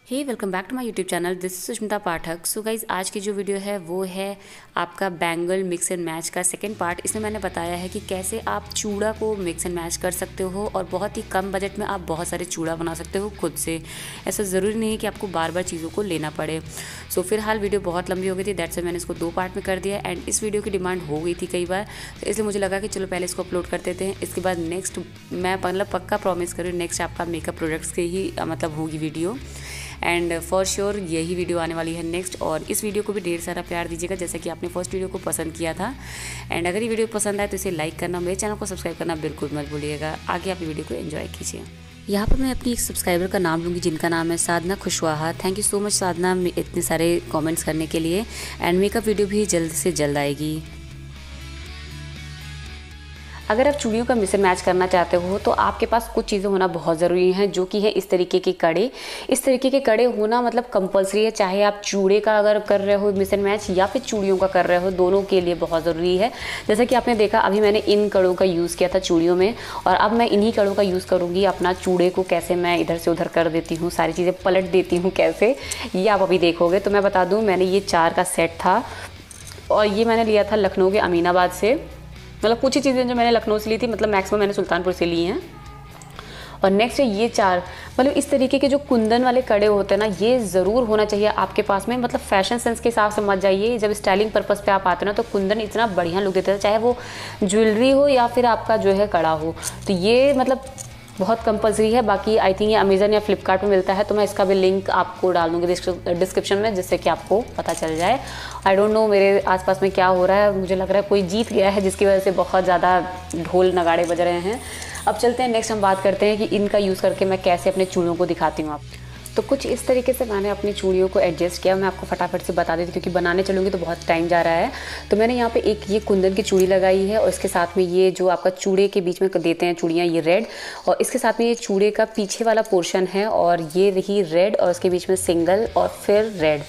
Hey welcome back to my YouTube channel. This is Sushmita Pathak. So guys, आज की जो video है वो है आपका बैंगल मिक्स एंड मैच का सेकंड पार्ट। इसमें मैंने बताया है कि कैसे आप चूड़ा को मिक्स एंड मैच कर सकते हो और बहुत ही कम बजट में आप बहुत सारे चूड़ा बना सकते हो खुद से। ऐसा ज़रूरी नहीं है कि आपको बार बार चीज़ों को लेना पड़े। सो फिलहाल वीडियो बहुत लंबी हो गई थी, दैट्स वाई मैंने इसको 2 पार्ट में कर दिया। एंड इस वीडियो की डिमांड हो गई थी कई बार, तो इसलिए मुझे लगा कि चलो पहले इसको अपलोड कर देते हैं। इसके बाद नेक्स्ट मैं मतलब पक्का प्रॉमिस करूँ, नेक्स्ट आपका मेकअप प्रोडक्ट्स की ही मतलब होगी वीडियो। एंड फॉर श्योर यही वीडियो आने वाली है नेक्स्ट। और इस वीडियो को भी ढेर सारा प्यार दीजिएगा जैसे कि आपने फर्स्ट वीडियो को पसंद किया था। एंड अगर ये वीडियो पसंद आए तो इसे लाइक करना, मेरे चैनल को सब्सक्राइब करना बिल्कुल मत भूलिएगा। आगे आप वीडियो को एंजॉय कीजिए। यहाँ पर मैं अपनी एक सब्सक्राइबर का नाम लूँगी जिनका नाम है Sadhana Kushwaha. Thank you so much Sadhana इतने सारे कमेंट्स करने के लिए। एंड मेकअप वीडियो भी जल्द से जल्द आएगी। अगर आप चूड़ियों का मिक्स एंड मैच करना चाहते हो तो आपके पास कुछ चीज़ें होना बहुत ज़रूरी हैं, जो कि है इस तरीके के कड़े। इस तरीके के कड़े होना मतलब कंपलसरी है, चाहे आप चूड़े का अगर कर रहे हो मिक्स एंड मैच या फिर चूड़ियों का कर रहे हो, दोनों के लिए बहुत ज़रूरी है। जैसा कि आपने देखा अभी मैंने इन कड़ों का यूज़ किया था चूड़ियों में, और अब मैं इन्हीं कड़ों का यूज़ करूँगी अपना चूड़े को कैसे मैं इधर से उधर कर देती हूँ, सारी चीज़ें पलट देती हूँ कैसे, ये आप अभी देखोगे। तो मैं बता दूँ, मैंने ये 4 का सेट था और ये मैंने लिया था लखनऊ के अमीनाबाद से। मतलब कुछ ही चीज़ें जो मैंने लखनऊ से ली थी, मतलब मैक्सिमम मैंने सुल्तानपुर से ली हैं। और नेक्स्ट है ये 4, मतलब इस तरीके के जो कुंदन वाले कड़े होते हैं ना, ये ज़रूर होना चाहिए आपके पास में। मतलब फैशन सेंस के हिसाब से मत जाइए, जब स्टाइलिंग पर्पस पे आप आते हो ना तो कुंदन इतना बढ़िया लुक देता है, चाहे वो ज्वेलरी हो या फिर आपका जो है कड़ा हो। तो ये मतलब बहुत कंपलसरी है। बाकी आई थिंक ये अमेज़न या फ्लिपकार्ट में मिलता है, तो मैं इसका भी लिंक आपको डाल दूँगी डिस्क्रिप्शन में, जिससे कि आपको पता चल जाए। आई डोंट नो मेरे आसपास में क्या हो रहा है, मुझे लग रहा है कोई जीत गया है जिसकी वजह से बहुत ज़्यादा ढोल नगाड़े बज रहे हैं। अब चलते हैं नेक्स्ट, हम बात करते हैं कि इनका यूज़ करके मैं कैसे अपने चूड़ियों को दिखाती हूँ आप। तो कुछ इस तरीके से मैंने अपनी चूड़ियों को एडजस्ट किया। मैं आपको फटाफट से बता देती हूँ क्योंकि बनाने चलूँगी तो बहुत टाइम जा रहा है। तो मैंने यहाँ पे एक ये कुंदन की चूड़ी लगाई है और इसके साथ में ये जो आपका चूड़े के बीच में देते हैं चूड़ियाँ, ये रेड, और इसके साथ में ये चूड़े का पीछे वाला पोर्शन है और ये रही रेड, और इसके बीच में सिंगल और फिर रेड,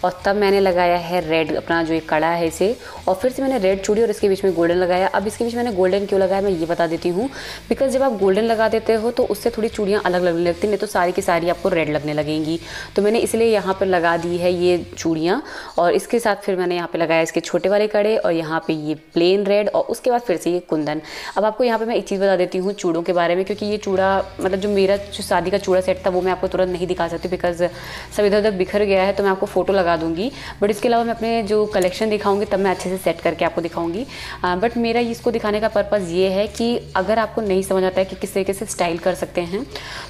और तब मैंने लगाया है रेड अपना जो एक कड़ा है इसे, और फिर से मैंने रेड चूड़ी और इसके बीच में गोल्डन लगाया। अब इसके बीच मैंने गोल्डन क्यों लगाया मैं ये बता देती हूँ, बिकॉज जब आप गोल्डन लगा देते हो तो उससे थोड़ी चूड़ियाँ अलग लगने लगती, नहीं तो सारी की सारी आपको रेड लगने लगेंगी। तो मैंने इसलिए यहाँ पर लगा दी है ये चूड़ियाँ, और इसके साथ फिर मैंने यहाँ पर लगाया इसके छोटे वाले कड़े, और यहाँ पर ये प्लेन रेड, और उसके बाद फिर से ये कुंदन। अब आपको यहाँ पर मैं एक चीज़ बता देती हूँ चूड़ों के बारे में, क्योंकि ये चूड़ा मतलब जो मेरा जो शादी का चूड़ा सेट था वो मैं आपको तुरंत नहीं दिखा सकती, बिकॉज सब इधर उधर बिखर गया है। तो मैं आपको फोटो लगा दूँगी, बट इसके अलावा मैं अपने जो कलेक्शन दिखाऊंगी तब मैं अच्छे से सेट करके आपको दिखाऊंगी। बट मेरा इसको दिखाने का पर्पज़ ये है कि अगर आपको नहीं समझ आता है कि किस तरीके से स्टाइल कर सकते हैं,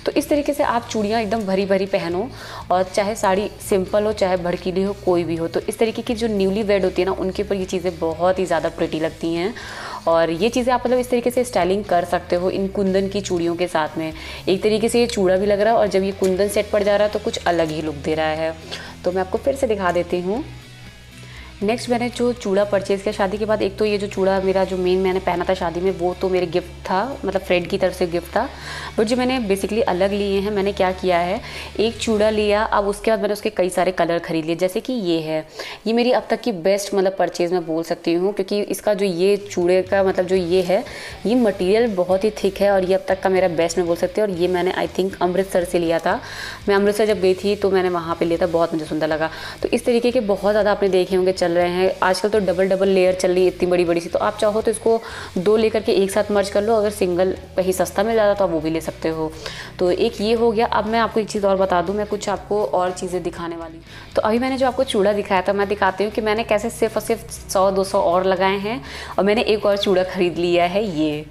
तो इस तरीके से आप चूड़ियाँ एकदम भरी भरी पहनो, और चाहे साड़ी सिंपल हो चाहे भड़कीली हो, कोई भी हो। तो इस तरीके की जो न्यूली वेड होती है ना, उनके ऊपर ये चीज़ें बहुत ही ज़्यादा प्रिटी लगती हैं, और ये चीज़ें आप मतलब इस तरीके से स्टाइलिंग कर सकते हो इन कुंदन की चूड़ियों के साथ में। एक तरीके से ये चूड़ा भी लग रहा है और जब ये कुंदन सेट पड़ जा रहा है तो कुछ अलग ही लुक दे रहा है। तो मैं आपको फिर से दिखा देती हूँ। नेक्स्ट मैंने जो चूड़ा परचेज़ किया शादी के बाद, एक तो ये जो चूड़ा मेरा जो मेन मैंने पहना था शादी में, वो तो मेरे गिफ्ट था, मतलब फ्रेंड की तरफ से गिफ्ट था। बट जो मैंने बेसिकली अलग लिए हैं, मैंने क्या किया है, एक चूड़ा लिया, अब उसके बाद मैंने उसके कई सारे कलर खरीद लिए। जैसे कि ये है, ये मेरी अब तक की बेस्ट मतलब परचेज़ मैं बोल सकती हूँ, क्योंकि इसका जो ये चूड़े का मतलब जो ये है, ये मटीरियल बहुत ही थिक है, और ये अब तक का मेरा बेस्ट मैं बोल सकती हूँ। और ये मैंने आई थिंक अमृतसर से लिया था। मैं अमृतसर जब गई थी तो मैंने वहाँ पर लिया था, बहुत मुझे सुंदर लगा। तो इस तरीके के बहुत ज़्यादा आपने देखे होंगे चल रहे हैं आजकल, तो डबल डबल लेयर चल रही है इतनी बड़ी बड़ी सी। तो आप चाहो तो इसको 2 लेकर के एक साथ मर्ज कर लो, अगर सिंगल कहीं सस्ता मिल जाता तो आप वो भी ले सकते हो। तो एक ये हो गया। अब मैं आपको एक चीज़ और बता दूं, मैं कुछ आपको और चीज़ें दिखाने वाली। तो अभी मैंने जो आपको चूड़ा दिखाया था, मैं दिखाती हूँ कि मैंने कैसे सिर्फ और सिर्फ 100-200 और लगाए हैं, और मैंने एक और चूड़ा खरीद लिया है ये।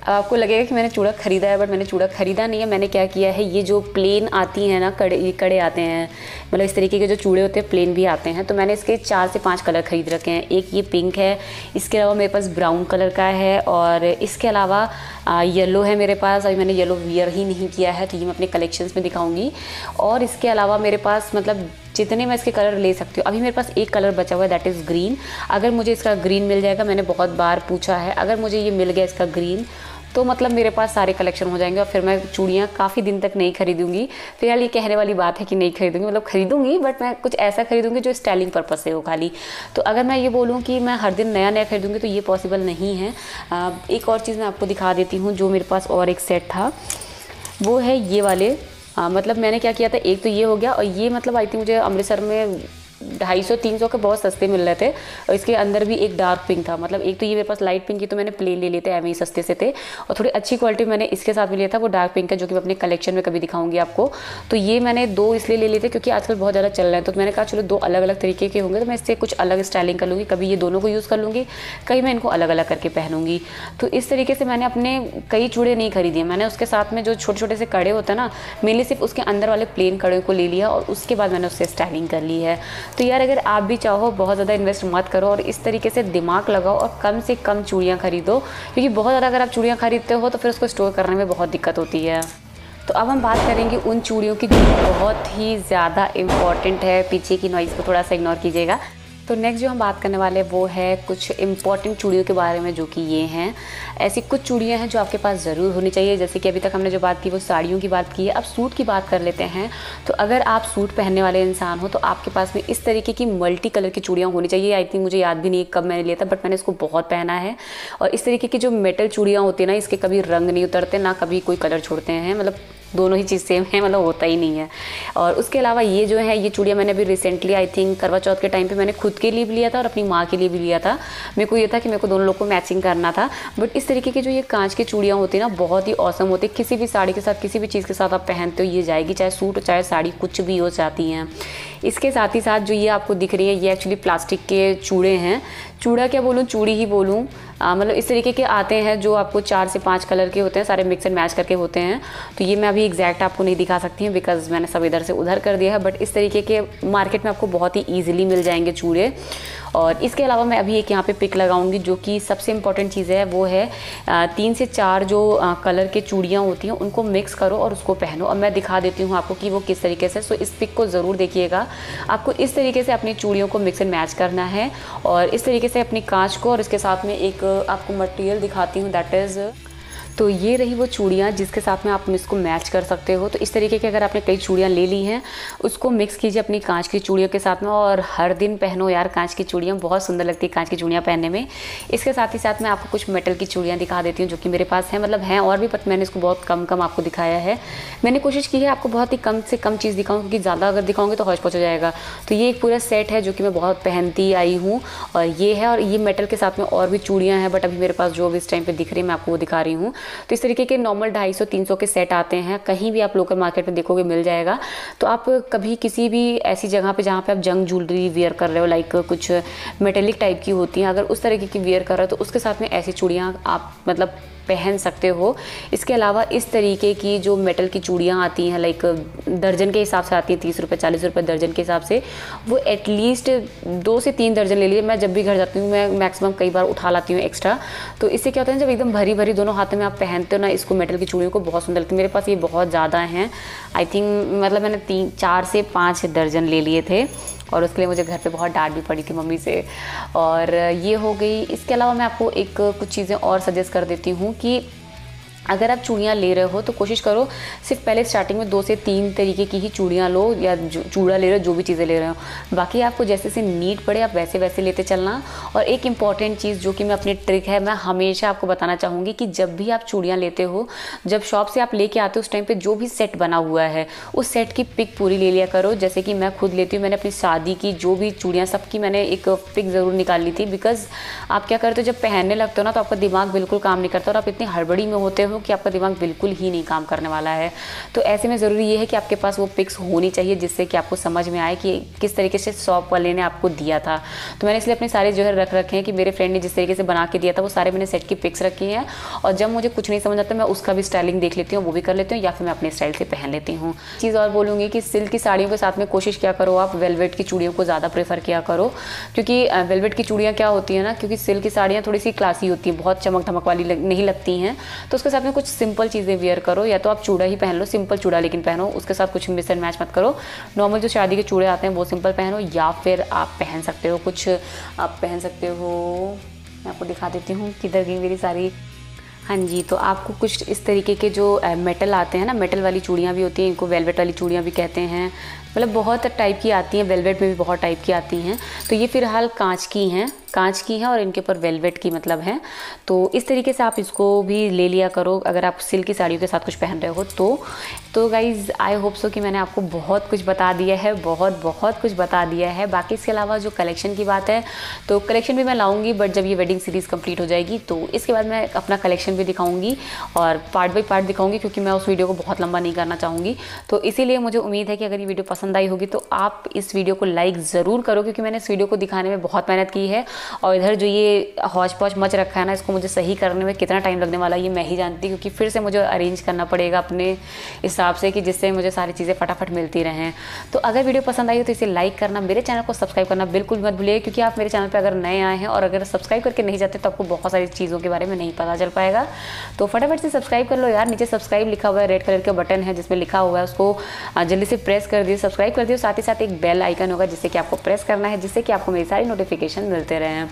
अब आपको लगेगा कि मैंने चूड़ा खरीदा है, बट मैंने चूड़ा खरीदा नहीं है। मैंने क्या किया है, ये जो प्लेन आती हैं ना कड़े, ये कड़े आते हैं, मतलब इस तरीके के जो चूड़े होते हैं प्लेन भी आते हैं, तो मैंने इसके 4 से 5 कलर खरीद रखे हैं। एक ये पिंक है, इसके अलावा मेरे पास ब्राउन कलर का है, और इसके अलावा येलो है मेरे पास। अभी मैंने येलो वियर ही नहीं किया है, तो ये मैं अपने कलेक्शंस में दिखाऊंगी। और इसके अलावा मेरे पास मतलब जितने मैं इसके कलर ले सकती हूँ, अभी मेरे पास एक कलर बचा हुआ है, दैट इज़ ग्रीन। अगर मुझे इसका ग्रीन मिल जाएगा, मैंने बहुत बार पूछा है, अगर मुझे ये मिल गया इसका ग्रीन, तो मतलब मेरे पास सारे कलेक्शन हो जाएंगे, और फिर मैं चूड़ियाँ काफ़ी दिन तक नहीं खरीदूंगी। फिलहाल ये कहने वाली बात है कि नहीं खरीदूंगी, मतलब खरीदूंगी, बट मैं कुछ ऐसा खरीदूंगी जो स्टाइलिंग पर्पज से हो खाली। तो अगर मैं ये बोलूँ कि मैं हर दिन नया नया खरीदूंगी तो ये पॉसिबल नहीं है। एक और चीज़ मैं आपको दिखा देती हूँ, जो मेरे पास और एक सेट था, वो है ये वाले मतलब मैंने क्या किया था, एक तो ये हो गया, और ये मतलब आई थिंक मुझे अमृतसर में 250-300 के बहुत सस्ते मिल रहे थे, और इसके अंदर भी एक डार्क पिंक था। मतलब एक तो ये मेरे पास लाइट पिंक की तो मैंने प्लेन ले लिए थे, एवं ही सस्ते से थे, और थोड़ी अच्छी क्वालिटी मैंने इसके साथ में लिया था, वो डार्क पिंक का, जो कि मैं अपने कलेक्शन में कभी दिखाऊंगी आपको। तो ये मैंने 2 इसलिए ले लिए थे क्योंकि आजकल बहुत ज़्यादा चल रहे हैं, तो मैंने कहा चलो 2 अलग अलग तरीके के होंगे तो मैं इससे कुछ अलग स्टाइलिंग कर लूँगी, कभी ये दोनों को यूज़ कर लूँगी, कहीं मैं इनको अलग अलग करके पहनूंगी। तो इस तरीके से मैंने अपने कई चूड़े नहीं खरीदिए, मैंने उसके साथ में जो छोटे छोटे से कड़े होते हैं ना, मेनली सिर्फ उसके अंदर वाले प्लेन कड़े को ले लिया और उसके बाद मैंने उससे स्टाइलिंग कर ली है। तो यार अगर आप भी चाहो बहुत ज़्यादा इन्वेस्ट मत करो और इस तरीके से दिमाग लगाओ और कम से कम चूड़ियाँ खरीदो, क्योंकि बहुत ज़्यादा अगर आप चूड़ियाँ खरीदते हो तो फिर उसको स्टोर करने में बहुत दिक्कत होती है। तो अब हम बात करेंगे उन चूड़ियों की जो बहुत ही ज़्यादा इम्पॉर्टेंट है। पीछे की नॉइज़ को थोड़ा सा इग्नोर कीजिएगा। तो नेक्स्ट जो हम बात करने वाले वो है कुछ इम्पॉर्टेंट चूड़ियों के बारे में, जो कि ये हैं। ऐसी कुछ चूड़ियाँ हैं जो आपके पास ज़रूर होनी चाहिए। जैसे कि अभी तक हमने जो बात की वो साड़ियों की बात की है, अब सूट की बात कर लेते हैं। तो अगर आप सूट पहनने वाले इंसान हो तो आपके पास में इस तरीके की मल्टी कलर की चूड़ियाँ होनी चाहिए। आई थिंक मुझे याद भी नहीं कब मैंने लिया था, बट मैंने इसको बहुत पहना है। और इस तरीके की जो मेटल चूड़ियाँ होती है ना, इसके कभी रंग नहीं उतरते, ना कभी कोई कलर छोड़ते हैं, मतलब दोनों ही चीज़ सेम है, मतलब होता ही नहीं है। और उसके अलावा ये जो है, ये चूड़ियाँ मैंने अभी रिसेंटली आई थिंक करवा चौथ के टाइम पे मैंने खुद के लिए भी लिया था और अपनी माँ के लिए भी लिया था। मेरे को ये था कि मेरे को दोनों लोग को मैचिंग करना था। बट इस तरीके की जो ये कांच की चूड़ियाँ होती है ना, बहुत ही औसम होती है। किसी भी साड़ी के साथ, किसी भी चीज़ के साथ आप पहनते हो ये जाएगी, चाहे सूट चाहे साड़ी कुछ भी हो जाती हैं। इसके साथ ही साथ जो ये आपको दिख रही है, ये एक्चुअली प्लास्टिक के चूड़े हैं। चूड़ा क्या बोलूँ, चूड़ी ही बोलूँ, मतलब इस तरीके के आते हैं जो आपको 4 से 5 कलर के होते हैं, सारे मिक्स एंड मैच करके होते हैं। तो ये मैं अभी एग्जैक्ट आपको नहीं दिखा सकती हूँ बिकॉज मैंने सब इधर से उधर कर दिया है, बट इस तरीके के मार्केट में आपको बहुत ही ईजिली मिल जाएंगे चूड़े। और इसके अलावा मैं अभी एक यहाँ पे पिक लगाऊंगी, जो कि सबसे इंपॉर्टेंट चीज़ है, वो है 3 से 4 जो कलर के चूड़ियाँ होती हैं उनको मिक्स करो और उसको पहनो। और मैं दिखा देती हूँ आपको कि वो किस तरीके से। सो इस पिक को ज़रूर देखिएगा। आपको इस तरीके से अपनी चूड़ियों को मिक्स एंड मैच करना है, और इस तरीके से अपनी कांच को, और इसके साथ में एक आपको मटेरियल दिखाती हूँ, दैट इज़, तो ये रही वो चूड़ियाँ जिसके साथ में आप इसको मैच कर सकते हो। तो इस तरीके के अगर आपने कई चूड़ियाँ ले ली हैं, उसको मिक्स कीजिए अपनी कांच की चूड़ियों के साथ में, और हर दिन पहनो यार कांच की चूड़ियाँ, बहुत सुंदर लगती है कांच की चूड़ियाँ पहनने में। इसके साथ ही साथ मैं आपको कुछ मेटल की चूड़ियाँ दिखा देती हूँ, जो कि मेरे पास हैं, मतलब हैं और भी, बट मैंने इसको बहुत कम आपको दिखाया है। मैंने कोशिश की है आपको बहुत ही कम से कम चीज़ दिखाऊँ, क्योंकि ज़्यादा अगर दिखाऊँगी तो हौच पौच हो जाएगा। तो ये एक पूरा सेट है जो कि मैं बहुत पहनती आई हूँ, और ये है, और ये मेटल के साथ में और भी चूड़ियाँ हैं, बट अभी मेरे पास जो भी इस टाइम पर दिख रही है मैं आपको वो दिखा रही हूँ। तो इस तरीके के नॉर्मल 250-300 के सेट आते हैं, कहीं भी आप लोकल मार्केट में देखोगे मिल जाएगा। तो आप कभी किसी भी ऐसी जगह पे जहाँ पे आप जंग ज्वेलरी वियर कर रहे हो, लाइक कुछ मेटेलिक टाइप की होती हैं, अगर उस तरीके की वियर कर रहे हो तो उसके साथ में ऐसी चूड़ियाँ आप मतलब पहन सकते हो। इसके अलावा इस तरीके की जो मेटल की चूड़ियाँ आती हैं, लाइक दर्जन के हिसाब से आती हैं, 30 रुपये 40 रुपये दर्जन के हिसाब से, वो एटलीस्ट 2 से 3 दर्जन ले लीजिए। मैं जब भी घर जाती हूँ मैं मैक्सिमम कई बार उठा लाती हूँ एक्स्ट्रा। तो इससे क्या होता है, जब एकदम भरी भरी दोनों हाथों में आप पहनते हो ना इसको, मेटल की चूड़ियों को, बहुत सुंदर लगती है। मेरे पास ये बहुत ज़्यादा हैं, आई थिंक मतलब मैंने 4 से 5 दर्जन ले लिए थे, और उसके लिए मुझे घर पे बहुत डांट भी पड़ी थी मम्मी से। और ये हो गई। इसके अलावा मैं आपको कुछ चीज़ें और सजेस्ट कर देती हूँ कि अगर आप चूड़ियाँ ले रहे हो तो कोशिश करो सिर्फ पहले स्टार्टिंग में 2 से 3 तरीके की ही चूड़ियाँ लो, या चूड़ा ले रहे हो, जो भी चीज़ें ले रहे हो। बाकी आपको जैसे से नीड पड़े आप वैसे वैसे लेते चलना। और एक इम्पॉर्टेंट चीज़ जो कि मैं अपनी ट्रिक है, मैं हमेशा आपको बताना चाहूँगी कि जब भी आप चूड़ियाँ लेते हो, जब शॉप से आप लेके आते हो उस टाइम पर जो भी सेट बना हुआ है उस सेट की पिक पूरी ले लिया करो। जैसे कि मैं खुद लेती हूँ, मैंने अपनी शादी की जो भी चूड़ियाँ सबकी मैंने एक पिक ज़रूर निकाल ली थी। बिकॉज आप क्या करते हो, जब पहनने लगते हो ना तो आपका दिमाग बिल्कुल काम नहीं करता, और आप इतनी हड़बड़ी में होते हो कि आपका दिमाग बिल्कुल ही नहीं काम करने वाला है। तो ऐसे में ज़रूरी ये है कि आपके पास वो पिक्स होनी चाहिए, जिससे कि आपको समझ में आए कि किस तरीके से शॉप वाले ने आपको दिया था। तो मैंने इसलिए अपने सारे जो है रख रखे हैं कि मेरे फ्रेंड ने जिस तरीके से बना के दिया था वो सारे मैंने सेट की पिक्स रखी हैं, और जब मुझे कुछ नहीं समझ आता मैं उसका भी स्टाइलिंग देख लेती हूँ, वो भी कर लेती हूँ, या फिर मैं अपने स्टाइल से पहन लेती हूँ। चीज़ और बोलूँगी कि सिल्क की साड़ियों के साथ में कोशिश क्या करो, आप वेलवेट की चूड़ियों को ज़्यादा प्रेफर किया करो, क्योंकि वेलवेट की चूड़ियाँ क्या होती है ना, क्योंकि सिल्क की साड़ियाँ थोड़ी सी क्लासी होती हैं, बहुत चमक धमक वाली नहीं लगती हैं। तो उसके साथ में कुछ सिंपल चीज़ें वियर करो, या तो आप चूड़ा ही पहन लो, सिंपल चूड़ा लेकिन पहनो, उसके साथ कुछ मिक्स एंड मैच मत करो। नॉर्मल जो शादी के चूड़े आते हैं वो सिंपल पहनो, या फिर आप पहन सकते हो कुछ, आप पहन सकते हो, मैं आपको दिखा देती हूँ किधर गई मेरी सारी। हाँ जी, तो आपको कुछ इस तरीके के जो मेटल आते हैं ना, मेटल वाली चूड़ियाँ भी होती हैं, इनको वेलवेट वाली चूड़ियाँ भी कहते हैं, मतलब बहुत टाइप की आती हैं, वेलवेट में भी बहुत टाइप की आती हैं। तो ये फ़िलहाल कांच की हैं, कांच की हैं और इनके ऊपर वेलवेट की मतलब हैं। तो इस तरीके से आप इसको भी ले लिया करो अगर आप सिल्क की साड़ियों के साथ कुछ पहन रहे हो तो गाइज़ आई होप सो कि मैंने आपको बहुत कुछ बता दिया है, बहुत कुछ बता दिया है। बाकी इसके अलावा जो कलेक्शन की बात है तो कलेक्शन भी मैं लाऊंगी, बट जब ये वेडिंग सीरीज़ कंप्लीट हो जाएगी तो इसके बाद मैं अपना कलेक्शन भी दिखाऊंगी और पार्ट बाय पार्ट दिखाऊंगी, क्योंकि मैं उस वीडियो को बहुत लंबा नहीं करना चाहूँगी। तो इसीलिए मुझे उम्मीद है कि अगर ये वीडियो पसंद आई होगी तो आप इस वीडियो को लाइक ज़रूर करो, क्योंकि मैंने इस वीडियो को दिखाने में बहुत मेहनत की है और इधर जो ये हौच पौच मच रखा है ना, इसको मुझे सही करने में कितना टाइम लगने वाला है ये मैं ही जानती, क्योंकि फिर से मुझे अरेंज करना पड़ेगा अपने हिसाब से कि जिससे मुझे सारी चीज़ें फटाफट मिलती रहें। तो अगर वीडियो पसंद आई हो तो इसे लाइक करना, मेरे चैनल को सब्सक्राइब करना बिल्कुल मत भूलिए, क्योंकि आप मेरे चैनल पर अगर नए आए हैं और अगर सब्सक्राइब करके नहीं जाते तो आपको बहुत सारी चीज़ों के बारे में नहीं पता चल पाएगा। तो फटाफट से सब्सक्राइब कर लो यार, नीचे सब्सक्राइब लिखा हुआ है, रेड कलर का बटन है जिसमें लिखा हुआ है, उसको जल्दी से प्रेस कर दिए, सब्सक्राइब कर दिए। साथ ही साथ एक बेल आइकन होगा जिससे कि आपको प्रेस करना है, जिससे कि आपको मेरी सारी नोटिफिकेशन मिलते रहें।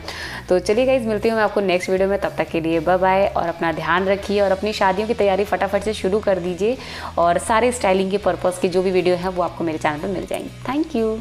तो चलिए गाइज, मिलती हूँ मैं आपको नेक्स्ट वीडियो में, तब तक के लिए बाय बाय और अपना ध्यान रखिए और अपनी शादियों की तैयारी फटाफट से शुरू कर दीजिए और सारे स्टाइलिंग के पर्पज़ की जो भी वीडियो है वो आपको मेरे चैनल पर मिल जाएंगे। Thank you.